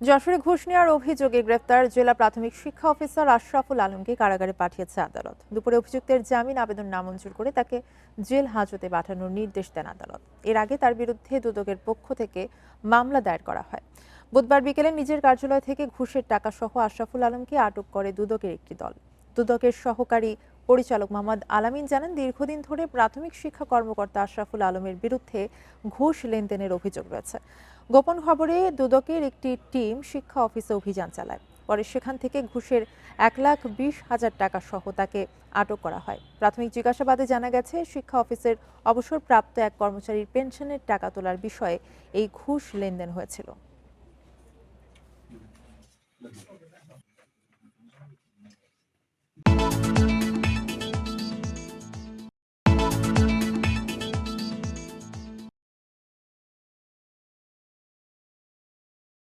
যশোরে ঘুষ নেওয়ার অভিযোগে গ্রেফতার জেলা প্রাথমিক শিক্ষা অফিসার আশরাফুল আলমকে কারাগারে পাঠিয়েছে আদালত। দুপুরে অভিযুক্তের জামিন আবেদন নামঞ্জুর করে তাকে জেল হাজতে পাঠানোর নির্দেশ দেন আদালত। এর আগে তার বিরুদ্ধে দুদকের পক্ষ থেকে মামলা দায়ের করা হয়। বুধবার বিকেলে নিজের কার্যালয় থেকে ঘুষের টাকা সহ আশরাফুল আলমকে আটক করে দুদকের একটি দল। দুদকের সহকারী পরিচালক মোহাম্মদ আলামিন জানান, দীর্ঘদিন ধরে প্রাথমিক শিক্ষা কর্মকর্তা আশরাফুল আলমের বিরুদ্ধে ঘুষ লেনদেনের অভিযোগ রয়েছে। গোপন খবরে দুদকের একটি টিম শিক্ষা অফিসে অভিযান চালায়। পরে সেখান থেকে ঘুষের 1,20,000 টাকা সহ তাকে আটক করা হয়। প্রাথমিক জিজ্ঞাসাবাদে জানা গেছে, শিক্ষা অফিসের অবসরপ্রাপ্ত এক কর্মচারীর পেনশনের টাকা তোলার বিষয়ে এই ঘুষ লেনদেন হয়েছিল।